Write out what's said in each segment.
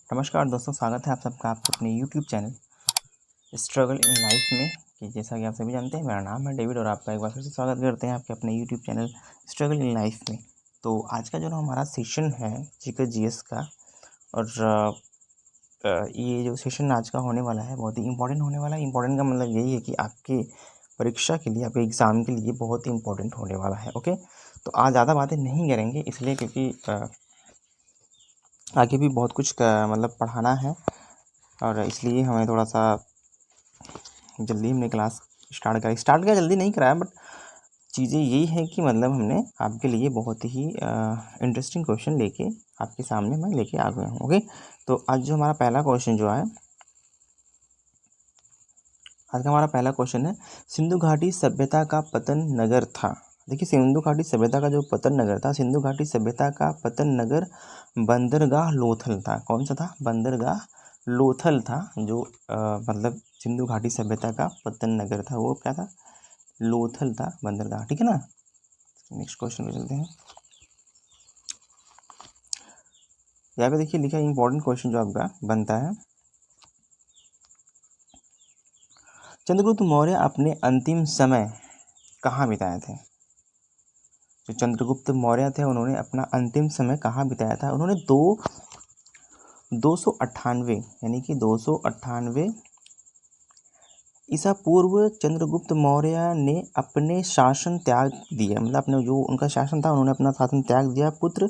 नमस्कार दोस्तों, स्वागत है आप सबका आपके अपने YouTube channel struggle in life में। कि जैसा कि आप सभी जानते हैं, मेरा नाम है डेविड और आपका एक बार फिर से स्वागत करते हैं आपके अपने YouTube channel struggle in life में। तो आज का जो हमारा सेशन है जीके जीएस का, और ये जो सेशन आज का होने वाला है बहुत ही इंपॉर्टेंट होने वाला है। इंपॉर्टेंट का मतलब यही है कि आपके परीक्षा के लिए, आपके एग्ज़ाम के लिए बहुत ही इंपॉर्टेंट होने वाला है। ओके, तो आज ज़्यादा बातें नहीं करेंगे इसलिए क्योंकि आगे भी बहुत कुछ मतलब पढ़ाना है, और इसलिए हमें थोड़ा सा जल्दी हमने क्लास स्टार्ट किया। जल्दी नहीं कराया, बट चीज़ें यही है कि मतलब हमने आपके लिए बहुत ही इंटरेस्टिंग क्वेश्चन लेके आपके सामने मैं लेके आ गया हूँ। ओके, तो आज जो हमारा पहला क्वेश्चन जो है, आज का हमारा पहला क्वेश्चन है, सिंधु घाटी सभ्यता का पतन नगर था। देखिए, सिंधु घाटी सभ्यता का जो पतन नगर था, सिंधु घाटी सभ्यता का पतन नगर बंदरगाह लोथल था। कौन सा था? बंदरगाह लोथल था। जो मतलब सिंधु घाटी सभ्यता का पतन नगर था वो क्या था? लोथल था, बंदरगाह। ठीक है ना। नेक्स्ट क्वेश्चन पे चलते हैं। यहाँ पे देखिए लिखा है इंपॉर्टेंट क्वेश्चन जो आपका बनता है, चंद्रगुप्त मौर्य अपने अंतिम समय कहाँ बिताए थे? जो चंद्रगुप्त मौर्य थे उन्होंने अपना अंतिम समय कहाँ बिताया था? उन्होंने 298 यानी कि 298 ईसा पूर्व चंद्रगुप्त मौर्य ने अपने शासन त्याग दिया। मतलब अपने जो उनका शासन था, उन्होंने अपना शासन त्याग दिया, पुत्र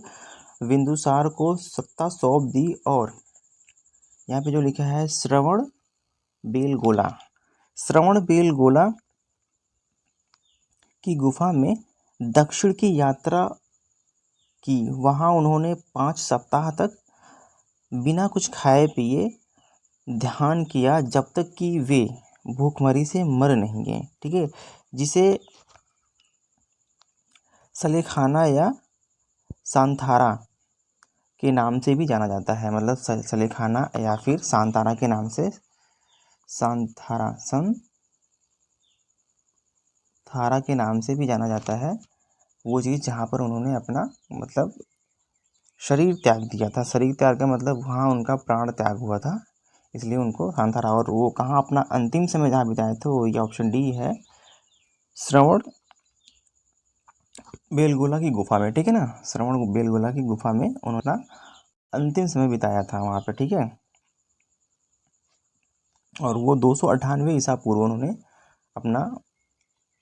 बिंदुसार को सत्ता सौंप दी। और यहाँ पे जो लिखा है श्रवण बेलगोला की गुफा में दक्षिण की यात्रा की। वहाँ उन्होंने 5 सप्ताह तक बिना कुछ खाए पिए ध्यान किया, जब तक कि वे भूखमरी से मर नहीं गए। ठीक है, जिसे सलेखाना या सांथारा के नाम से भी जाना जाता है। मतलब सलेखाना या फिर सांतारा के नाम से, सांथारा के नाम से भी जाना जाता है वो चीज़ जहाँ पर उन्होंने अपना मतलब शरीर त्याग दिया था। शरीर त्याग का मतलब वहाँ उनका प्राण त्याग हुआ था, इसलिए उनको सांथारा। और वो कहाँ अपना अंतिम समय जहाँ बिताए थे, वो ये ऑप्शन डी है, श्रवण बेलगोला की गुफा में। ठीक है ना, श्रवण बेलगोला की गुफा में उन्होंने अंतिम समय बिताया था वहाँ पे। ठीक है, और वो 298 ईसा पूर्व उन्होंने अपना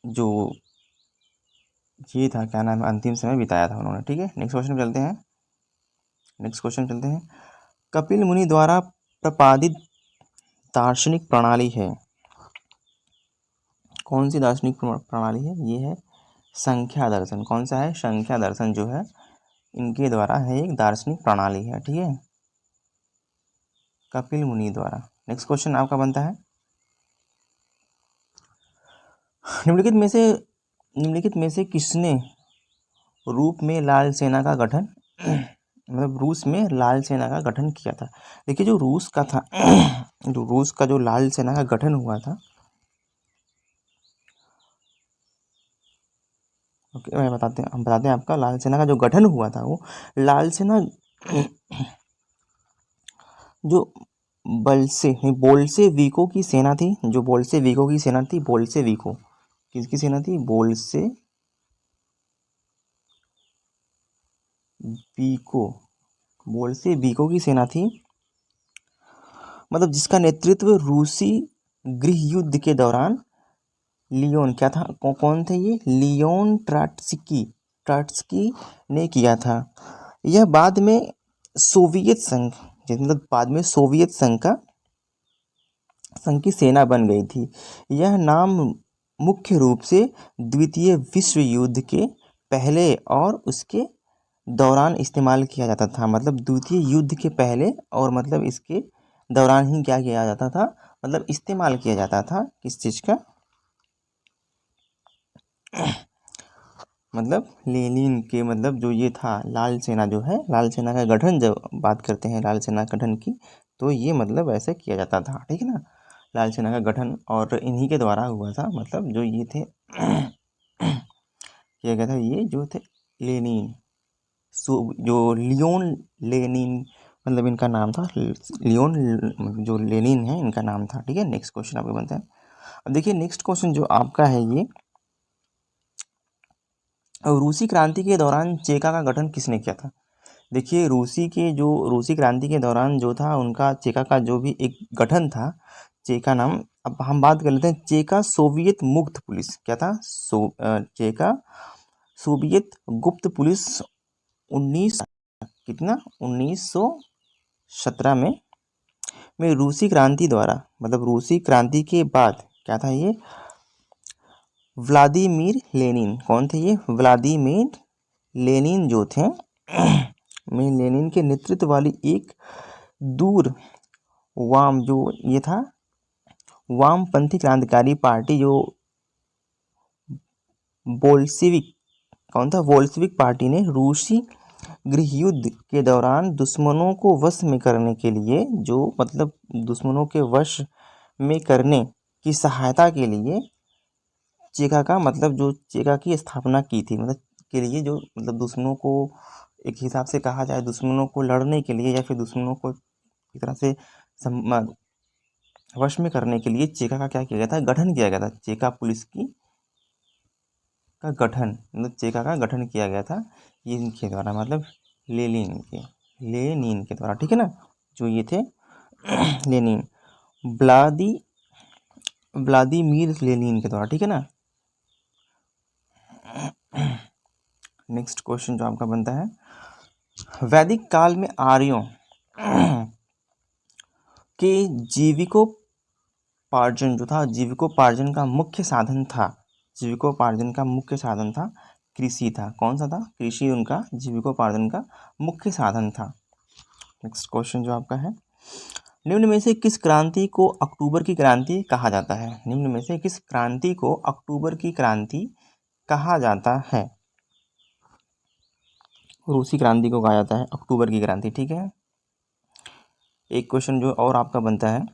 जो ये था, क्या नाम है, अंतिम समय बिताया था उन्होंने। ठीक है, नेक्स्ट क्वेश्चन चलते हैं। कपिल मुनि द्वारा प्रतिपादित दार्शनिक प्रणाली है। कौन सी दार्शनिक प्रणाली है? ये है संख्या दर्शन। कौन सा है? संख्या दर्शन जो है इनके द्वारा है, एक दार्शनिक प्रणाली है। ठीक है, कपिल मुनि द्वारा। नेक्स्ट क्वेश्चन आपका बनता है, निम्नलिखित में से किसने रूप में लाल सेना का गठन मतलब रूस में लाल सेना का गठन किया था? देखिए, जो रूस का था जो रूस का जो लाल सेना का गठन हुआ था, ओके हम बताते हैं आपका लाल सेना का जो गठन हुआ था, वो लाल सेना जो बोल्शेविकों की सेना थी। जो बोल्शेविकों की सेना थी, बोल्शेविकों किसकी सेना थी? बोल्शेविकों की सेना थी। मतलब जिसका नेतृत्व रूसी गृह युद्ध के दौरान लियोन, क्या था, कौन थे ये? लियोन ट्राट्स्की ने किया था। यह बाद में सोवियत संघ, मतलब बाद में सोवियत संघ की सेना बन गई थी। यह नाम मुख्य रूप से द्वितीय विश्व युद्ध के पहले और उसके दौरान इस्तेमाल किया जाता था। मतलब द्वितीय युद्ध के पहले और मतलब इसके दौरान ही क्या किया जाता था? मतलब इस्तेमाल किया जाता था किस चीज़ का? मतलब लेनिन के, मतलब जो ये था लाल सेना जो है, लाल सेना का गठन, जब बात करते हैं लाल सेना गठन की, तो ये मतलब ऐसे किया जाता था। ठीक है ना, लाल सेना का गठन और इन्हीं के द्वारा हुआ था। मतलब जो ये थे किया गया था, ये जो थे लेनिन, जो लियोन लेनिन मतलब इनका नाम था लियोन, जो लेनिन है इनका नाम था। ठीक है, नेक्स्ट क्वेश्चन आपके बनता है। अब देखिए नेक्स्ट क्वेश्चन जो आपका है ये, रूसी क्रांति के दौरान चेका का गठन किसने किया था। देखिए रूसी क्रांति के दौरान जो था उनका चेका का जो भी एक गठन था, चेका नाम। अब हम बात कर लेते हैं चेका सोवियत मुक्त पुलिस, क्या था चेका सोवियत गुप्त पुलिस 19 कितना 1917 में रूसी क्रांति द्वारा, मतलब रूसी क्रांति के बाद क्या था ये, व्लादिमीर लेनिन, कौन थे ये, व्लादिमीर लेनिन जो थे में लेनिन के नेतृत्व वाली एक दूर वाम जो ये था वामपंथी क्रांतिकारी पार्टी, जो बोल्शेविक, कौन था, बोल्शेविक पार्टी ने रूसी गृहयुद्ध के दौरान दुश्मनों को वश में करने के लिए, जो मतलब दुश्मनों के वश में करने की सहायता के लिए चेका का, मतलब जो चेका की स्थापना की थी, मतलब के लिए जो मतलब दुश्मनों को एक हिसाब से कहा जाए, दुश्मनों को लड़ने के लिए या फिर दुश्मनों को एक तरह से वश में करने के लिए चेका का क्या किया गया था, गठन किया गया था। चेका पुलिस की का गठन, मतलब चेका का गठन किया गया था ये इनके द्वारा, मतलब लेनिन के द्वारा। ठीक है ना, जो ये थे लेनिन, व्लादी व्लादिमीर लेनिन के द्वारा। ठीक है ना, नेक्स्ट क्वेश्चन जो आपका बनता है, वैदिक काल में आर्यों के जीविकोपार्जन जो था, जीविकोपार्जन का मुख्य साधन था, जीविकोपार्जन का मुख्य साधन था कृषि था। कौन सा था, कृषि उनका जीविकोपार्जन का मुख्य साधन था। नेक्स्ट क्वेश्चन जो आपका है, निम्न में से किस क्रांति को अक्टूबर की क्रांति कहा जाता है। निम्न में से किस क्रांति को अक्टूबर की क्रांति कहा जाता है। रूसी क्रांति को कहा जाता है अक्टूबर की क्रांति। ठीक है, एक क्वेश्चन जो और आपका बनता है,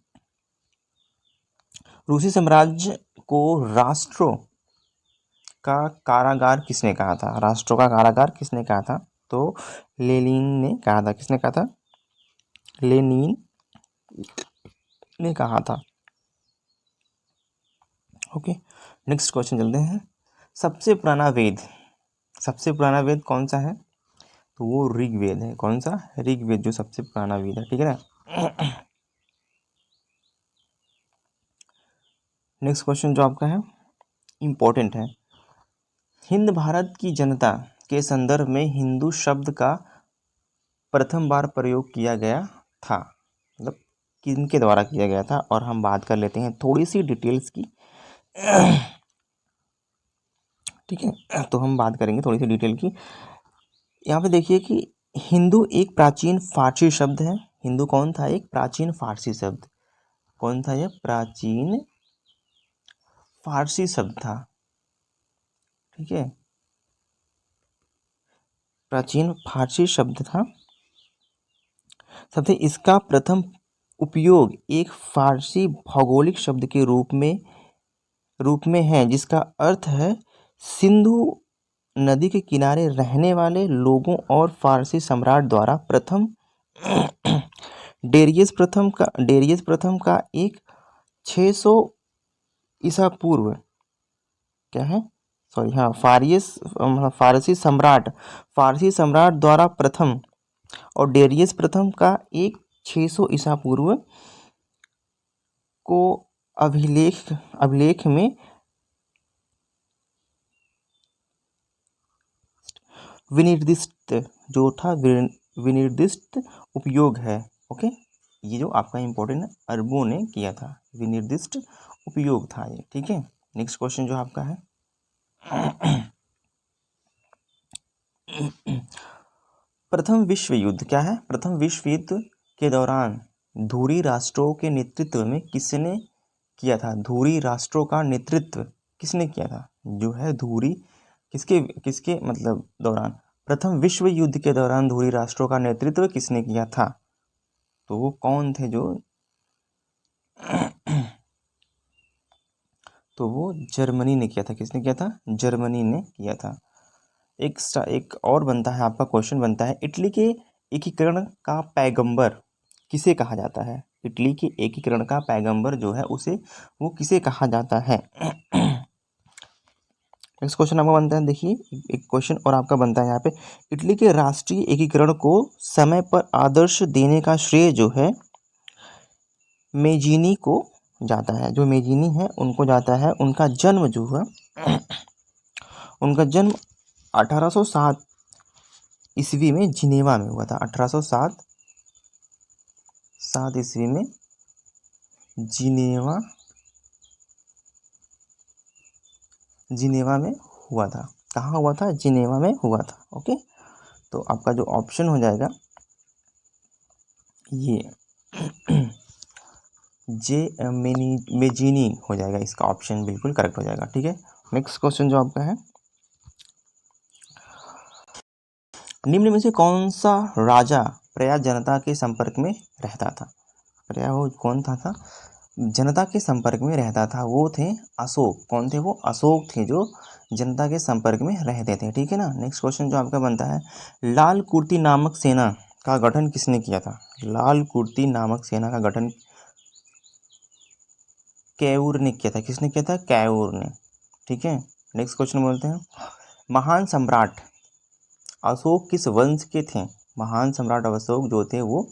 रूसी साम्राज्य को राष्ट्रों का कारागार किसने कहा था। राष्ट्रों का कारागार किसने कहा था, तो लेनिन ने कहा था। किसने कहा था, लेनिन ने कहा था। ओके, नेक्स्ट क्वेश्चन चलते हैं, सबसे पुराना वेद कौन सा है, तो वो ऋग्वेद है। कौन सा, ऋग्वेद जो सबसे पुराना वेद है। ठीक है ना, नेक्स्ट क्वेश्चन जो आपका है इम्पोर्टेंट है, हिंद भारत की जनता के संदर्भ में हिंदू शब्द का प्रथम बार प्रयोग किया गया था, मतलब किनके द्वारा किया गया था। और हम बात कर लेते हैं थोड़ी सी डिटेल्स की। ठीक है, तो हम बात करेंगे थोड़ी सी डिटेल की। यहाँ पे देखिए कि हिंदू एक प्राचीन फारसी शब्द है। हिंदू कौन था, एक प्राचीन फारसी शब्द। कौन था, यह प्राचीन फारसी शब्द था। ठीक है, प्राचीन फारसी शब्द था। सबसे इसका प्रथम उपयोग एक फारसी भौगोलिक शब्द के रूप में है, जिसका अर्थ है सिंधु नदी के किनारे रहने वाले लोगों, और फारसी सम्राट द्वारा प्रथम डेरियस प्रथम का एक 600 ईसा पूर्व, क्या है, सॉरी हाँ, फारसी सम्राट द्वारा प्रथम, और डेरियस प्रथम का एक 600 ईसा पूर्व को अभिलेख में विनिर्दिष्ट जो था, विनिर्दिष्ट उपयोग है। ओके, ये जो आपका इंपॉर्टेंट अरबों ने किया था, विनिर्दिष्ट उपयोग था ये। ठीक है, नेक्स्ट क्वेश्चन जो आपका है, प्रथम विश्व युद्ध क्या है, प्रथम विश्व युद्ध के दौरान धुरी राष्ट्रों के नेतृत्व में किसने किया था। धुरी राष्ट्रों का नेतृत्व किसने किया था, जो है धुरी किसके किसके मतलब दौरान, प्रथम विश्व युद्ध के दौरान धुरी राष्ट्रों का नेतृत्व किसने किया था, तो वो कौन थे जो तो वो जर्मनी ने किया था। किसने किया था, जर्मनी ने किया था। एक और बनता है आपका क्वेश्चन बनता है, इटली के एकीकरण का पैगंबर किसे कहा जाता है? इटली के एकीकरण का पैगंबर जो है उसे वो किसे कहा जाता है? नेक्स्ट क्वेश्चन आपका बनता है, देखिए एक क्वेश्चन और आपका बनता है यहाँ पे, इटली के राष्ट्रीय एकीकरण को समय पर आदर्श देने का श्रेय जो है मेजीनी को जाता है। जो मेजीनी है उनको जाता है। उनका जन्म जो है उनका जन्म 1807 ईस्वी में जिनेवा में हुआ था। 1807 ईस्वी में जिनेवा जिनेवा में हुआ था। कहाँ हुआ था? जिनेवा में हुआ था। ओके, तो आपका जो ऑप्शन हो जाएगा ये मेजीनी हो जाएगा। इसका ऑप्शन बिल्कुल करेक्ट हो जाएगा। ठीक है, नेक्स्ट क्वेश्चन जो आपका है, निम्न में से कौन सा राजा प्रयाग जनता के संपर्क में रहता था? प्रयाग वो कौन था जनता के संपर्क में रहता था? वो थे अशोक। कौन थे वो? अशोक थे जो जनता के संपर्क में रहते थे। ठीक है ना। नेक्स्ट क्वेश्चन जो आपका बनता है, लाल कुर्ती नामक सेना का गठन किसने किया था? लाल कुर्ती नामक सेना का गठन कैऊर ने किया था। किसने किया था? कैऊर ने। ठीक है, नेक्स्ट क्वेश्चन बोलते हैं, महान सम्राट अशोक किस वंश के थे? महान सम्राट अशोक जो थे वो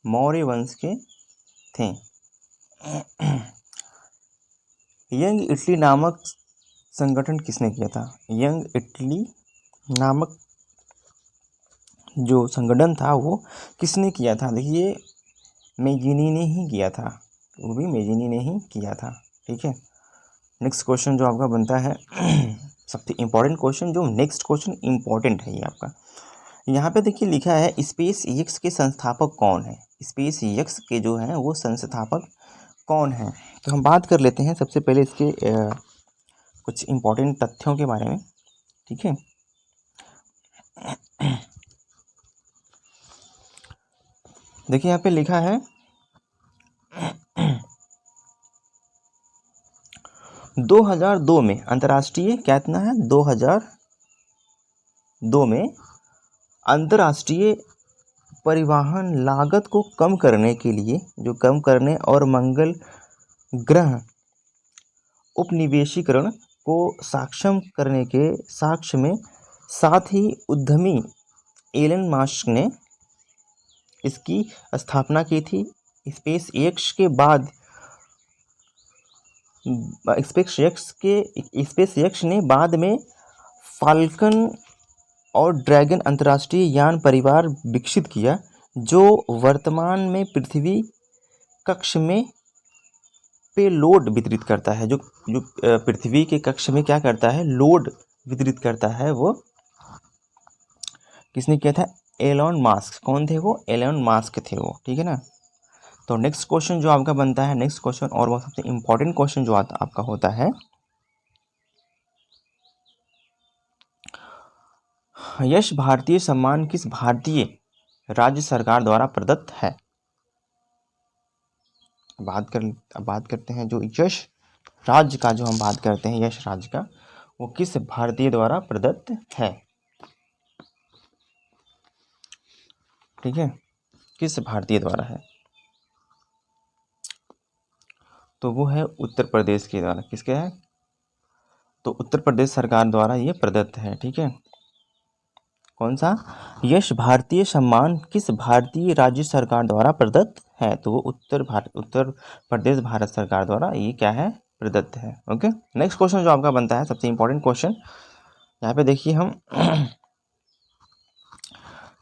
मौर्य वंश के थे। यंग इटली नामक संगठन किसने किया था? यंग इटली नामक जो संगठन था वो किसने किया था? देखिए मेजिनी ने ही किया था। वो भी मेजिनी ने ही किया था। ठीक है, नेक्स्ट क्वेश्चन जो आपका बनता है सबसे इम्पोर्टेंट क्वेश्चन, जो नेक्स्ट क्वेश्चन इम्पोर्टेंट है ये आपका। यहाँ पे देखिए लिखा है, स्पेस एक्स के संस्थापक कौन है? स्पेस एक्स के जो हैं वो संस्थापक कौन है? तो हम बात कर लेते हैं सबसे पहले इसके कुछ इम्पोर्टेंट तथ्यों के बारे में। ठीक है, देखिए यहाँ पे लिखा है 2002 में अंतर्राष्ट्रीय क्या इतना है 2002 में अंतर्राष्ट्रीय परिवहन लागत को कम करने के लिए, जो कम करने और मंगल ग्रह उपनिवेशीकरण को सक्षम करने के साक्ष्य में, साथ ही उद्यमी एलन मस्क ने इसकी स्थापना की थी। स्पेस एक्स के बाद स्पेस एक्स ने बाद में फाल्कन और ड्रैगन अंतर्राष्ट्रीय यान परिवार विकसित किया, जो वर्तमान में पृथ्वी कक्ष में पेलोड वितरित करता है। जो जो पृथ्वी के कक्ष में क्या करता है? लोड वितरित करता है। वो किसने किया था? Elon Musk. कौन थे वो? एलन मस्क थे वो। ठीक है ना। तो नेक्स्ट क्वेश्चन जो आपका बनता है, नेक्स्ट क्वेश्चन और वो सबसे इम्पोर्टेंट क्वेश्चन जो आपका होता है, यश भारतीय सम्मान किस भारतीय राज्य सरकार द्वारा प्रदत्त है? बात करते हैं जो यश राज्य का, जो हम बात करते हैं यश राज्य का, वो किस भारतीय द्वारा प्रदत्त है? ठीक है, किस भारतीय द्वारा है? तो वो है उत्तर प्रदेश के द्वारा। किसके है? तो उत्तर प्रदेश सरकार द्वारा ये प्रदत्त है। ठीक है, कौन सा? यश भारतीय सम्मान किस भारतीय राज्य सरकार द्वारा प्रदत्त है? तो वो उत्तर प्रदेश भारत सरकार द्वारा ये क्या है? प्रदत्त है। ओके, नेक्स्ट क्वेश्चन जो आपका बनता है सबसे इंपॉर्टेंट क्वेश्चन, यहाँ पे देखिए हम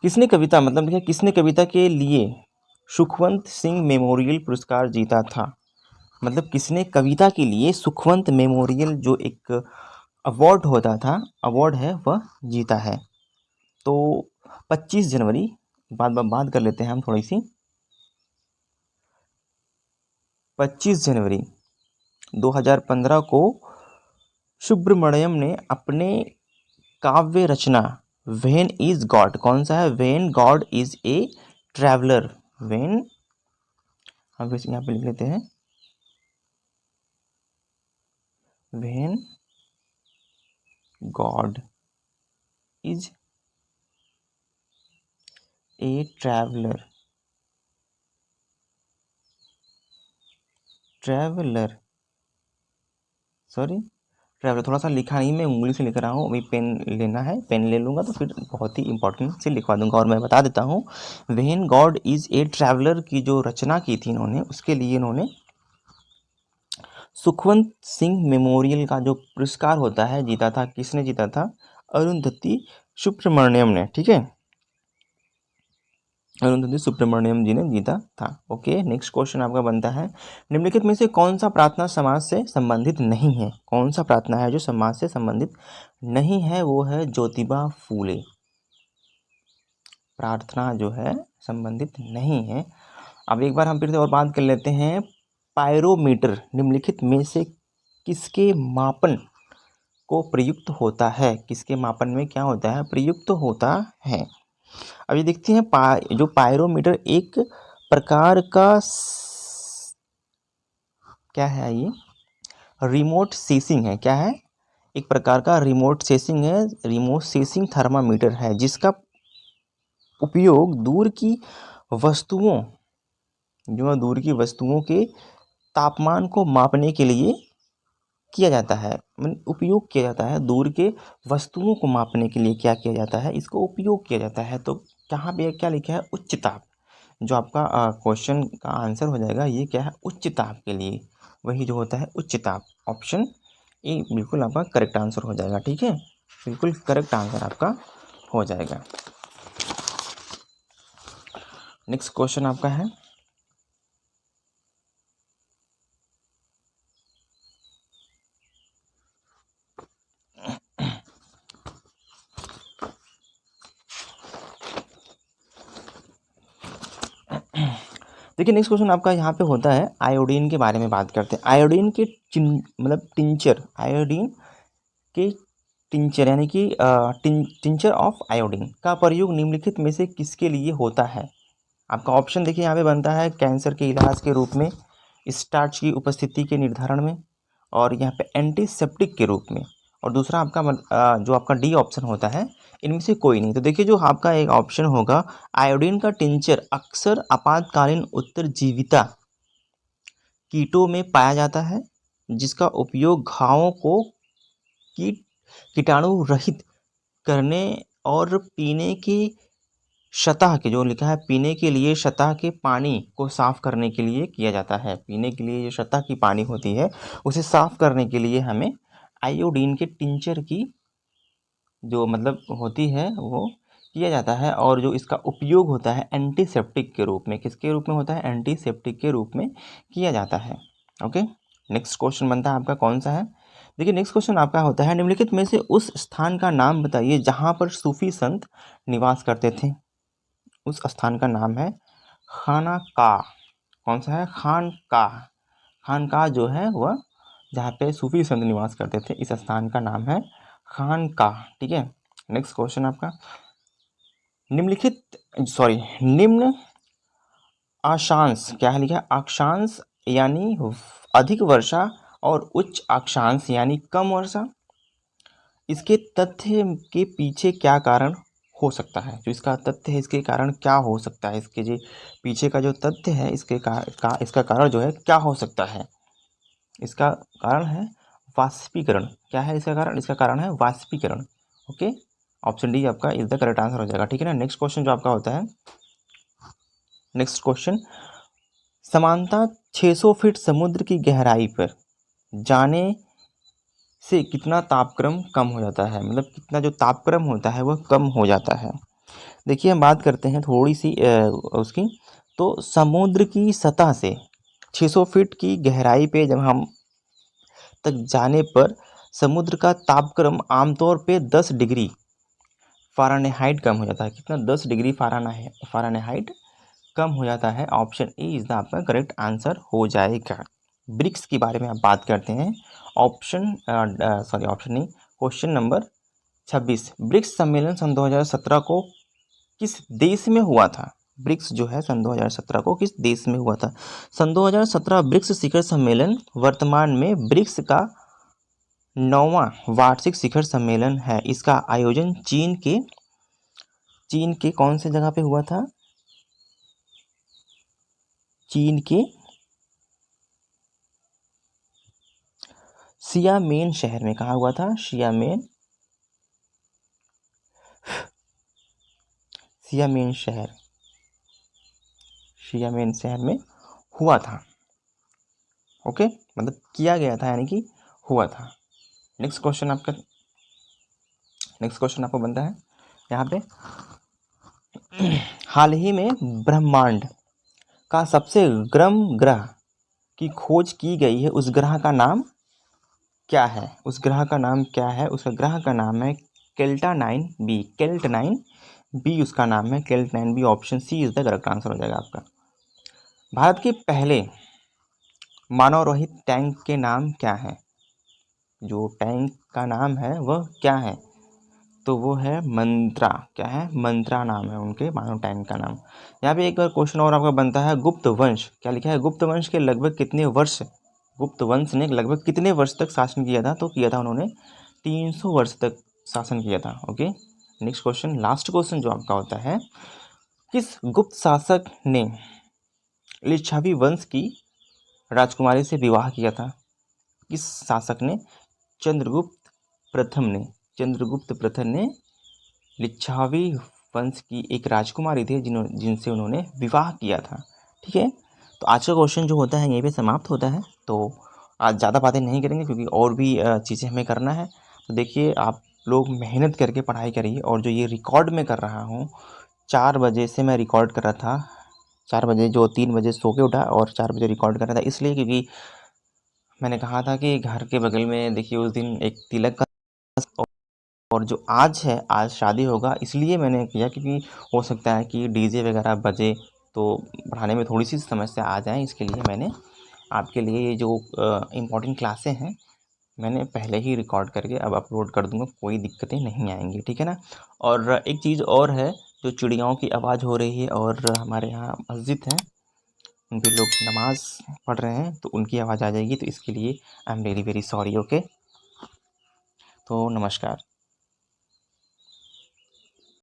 किसने कविता, मतलब देखिए किसने कविता के लिए सुखवंत सिंह मेमोरियल पुरस्कार जीता था? मतलब किसने कविता के लिए सुखवंत मेमोरियल जो एक अवार्ड होता था, अवार्ड है, वह जीता है? तो 25 जनवरी, बात कर लेते हैं हम थोड़ी सी। 25 जनवरी 2015 को सुब्रमण्यम ने अपने काव्य रचना व्हेन इज गॉड, कौन सा है? When God is a traveller. When, हम यहाँ पे लिख लेते हैं, when God is a traveller, traveller sorry traveller, थोड़ा सा लिखा नहीं, मैं उंगली से लिख रहा हूँ। अभी पेन लेना है, पेन ले लूँगा तो फिर बहुत ही इंपॉर्टेंट से लिखवा दूंगा। और मैं बता देता हूँ, when God is a traveller की जो रचना की थी इन्होंने, उसके लिए इन्होंने सुखवंत सिंह मेमोरियल का जो पुरस्कार होता है जीता था। किसने जीता था? अरुंधति सुब्रमण्यम ने, ठीक है, अरुंधति सुब्रमण्यम जी ने जीता था। ओके, नेक्स्ट क्वेश्चन आपका बनता है, निम्नलिखित में से कौन सा प्रार्थना समाज से संबंधित नहीं है? कौन सा प्रार्थना है जो समाज से संबंधित नहीं है? वो है ज्योतिबा फूले। प्रार्थना जो है संबंधित नहीं है। अब एक बार हम फिर से और बात कर लेते हैं। पायरोमीटर निम्नलिखित में से किसके मापन को प्रयुक्त होता है? किसके मापन में क्या होता है? प्रयुक्त होता है। अब ये देखते हैं, जो पायरोमीटर एक प्रकार का क्या है? ये रिमोट सेंसिंग है। क्या है? एक प्रकार का रिमोट सेंसिंग है, रिमोट सेंसिंग थर्मामीटर है, जिसका उपयोग दूर की वस्तुओं के तापमान को मापने के लिए किया जाता है। उपयोग किया जाता है, दूर के वस्तुओं को मापने के लिए क्या किया जाता है? इसको उपयोग किया जाता है। तो कहाँ पे क्या लिखा है? उच्च ताप। जो आपका क्वेश्चन का आंसर हो जाएगा, ये क्या है? उच्च ताप के लिए, वही जो होता है उच्च ताप। ऑप्शन ए बिल्कुल आपका करेक्ट आंसर हो जाएगा, ठीक है, बिल्कुल करेक्ट आंसर आपका हो जाएगा। नेक्स्ट क्वेश्चन आपका है, देखिए नेक्स्ट क्वेश्चन आपका यहाँ पे होता है, आयोडीन के बारे में बात करते हैं। आयोडीन के टिंचर, आयोडीन के टिंचर यानी कि टिंचर ऑफ आयोडीन का प्रयोग निम्नलिखित में से किसके लिए होता है? आपका ऑप्शन देखिए यहाँ पे बनता है, कैंसर के इलाज के रूप में, स्टार्च की उपस्थिति के निर्धारण में, और यहाँ पे एंटीसेप्टिक के रूप में, और दूसरा आपका जो आपका डी ऑप्शन होता है, इनमें से कोई नहीं। तो देखिए जो आपका एक ऑप्शन होगा, आयोडीन का टिंचर अक्सर आपातकालीन उत्तरजीविता कीटों में पाया जाता है, जिसका उपयोग घावों को कीटाणु रहित करने और पीने की सतह के, जो लिखा है पीने के लिए सतह के पानी को साफ करने के लिए किया जाता है। पीने के लिए जो सतह की पानी होती है उसे साफ करने के लिए हमें आयोडीन के टिंचर की जो होती है वो किया जाता है। और जो इसका उपयोग होता है एंटीसेप्टिक के रूप में, किसके रूप में होता है? एंटीसेप्टिक के रूप में किया जाता है। ओके, नेक्स्ट क्वेश्चन बनता है आपका, कौन सा है? देखिए नेक्स्ट क्वेश्चन आपका होता है, निम्नलिखित में से उस स्थान का नाम बताइए जहाँ पर सूफी संत निवास करते थे। उस स्थान का नाम है खानकाह। कौन सा है? खानकाह। खानकाह जो है वह जहाँ पे सूफी संत निवास करते थे, इस स्थान का नाम है खानकाह, ठीक है। नेक्स्ट क्वेश्चन आपका, निम्न अक्षांश, क्या है लिखा है? अक्षांश यानी अधिक वर्षा और उच्च अक्षांश यानी कम वर्षा, इसके तथ्य के पीछे क्या कारण हो सकता है? जो इसका तथ्य है, इसके कारण क्या हो सकता है? इसके जो पीछे का जो तथ्य है, इसका कारण जो है क्या हो सकता है? इसका कारण है वाष्पीकरण। क्या है इसका कारण? इसका कारण है वाष्पीकरण। ओके, ऑप्शन डी आपका इज द करेक्ट आंसर हो जाएगा, ठीक है ना। नेक्स्ट क्वेश्चन जो आपका होता है, नेक्स्ट क्वेश्चन, समानता 600 फीट समुद्र की गहराई पर जाने से कितना तापक्रम कम हो जाता है? कितना जो तापक्रम होता है वह कम हो जाता है। देखिए हम बात करते हैं थोड़ी सी उसकी, तो समुद्र की सतह से 600 फीट की गहराई पे जब हम तक जाने पर समुद्र का तापक्रम आमतौर पे 10 डिग्री फ़ारेनहाइट कम हो जाता है। कितना? 10 डिग्री फ़ारेनहाइट कम हो जाता है। ऑप्शन ए इज द आपका करेक्ट आंसर हो जाएगा। ब्रिक्स के बारे में आप बात करते हैं। ऑप्शन नहीं, क्वेश्चन नंबर 26, ब्रिक्स सम्मेलन सन 2017 को किस देश में हुआ था? ब्रिक्स जो है सन 2017 को किस देश में हुआ था? सन 2017 ब्रिक्स शिखर सम्मेलन वर्तमान में ब्रिक्स का 9वां वार्षिक शिखर सम्मेलन है। इसका आयोजन चीन के चीन के कौन से जगह पे हुआ था? चीन के सियामेन शहर में। कहाँ हुआ था? सियामेन शहर में हुआ था। ओके, मतलब किया गया था यानी कि हुआ था। नेक्स्ट क्वेश्चन आपको बनता है यहाँ पे, हाल ही में ब्रह्मांड का सबसे गर्म ग्रह की खोज की गई है, उस ग्रह का नाम क्या है? उसका ग्रह का नाम है केल्टा-9b उसका नाम है केल्टा-9b। Option C is the correct answer हो जाएगा आपका। भारत के पहले मानव रहित टैंक के नाम क्या है? जो टैंक का नाम है वह क्या है? तो वो है मंत्रा। क्या है? मंत्रा नाम है उनके मानव टैंक का नाम। यहाँ पे एक बार क्वेश्चन और आपका बनता है, गुप्त वंश। क्या लिखा है? गुप्त वंश के लगभग कितने वर्ष, गुप्त वंश ने लगभग कितने वर्ष तक शासन किया था? तो किया था उन्होंने 300 वर्ष तक शासन किया था। Okay, next question, last question जो आपका होता है, किस गुप्त शासक ने लिच्छवी वंश की राजकुमारी से विवाह किया था? किस शासक ने? चंद्रगुप्त प्रथम ने लिच्छवी वंश की एक राजकुमारी थी जिनसे उन्होंने विवाह किया था। ठीक है, तो आज का क्वेश्चन जो होता है यहीं पे समाप्त होता है। तो आज ज़्यादा बातें नहीं करेंगे क्योंकि और भी चीज़ें हमें करना है। तो देखिए, आप लोग मेहनत करके पढ़ाई करिए। और जो ये रिकॉर्ड मैं कर रहा हूँ, 4 बजे से मैं रिकॉर्ड कर रहा था। 4 बजे, जो 3 बजे सो के उठा और 4 बजे रिकॉर्ड कर रहा था, इसलिए क्योंकि मैंने कहा था कि घर के बगल में देखिए उस दिन एक तिलक का, और जो आज है, आज शादी होगा, इसलिए मैंने किया क्योंकि हो सकता है कि डीजे वगैरह बजे तो पढ़ाने में थोड़ी सी समस्या आ जाए। इसके लिए मैंने आपके लिए ये जो इम्पोर्टेंट क्लासें हैं मैंने पहले ही रिकॉर्ड करके अब अपलोड कर दूंगा, कोई दिक्कतें नहीं आएंगी। ठीक है ना? और एक चीज़ और है, जो चिड़ियाओं की आवाज़ हो रही है और हमारे यहाँ मस्जिद है, उन पे लोग नमाज़ पढ़ रहे हैं तो उनकी आवाज़ आ जाएगी, तो इसके लिए I am very very sorry. Okay, तो नमस्कार।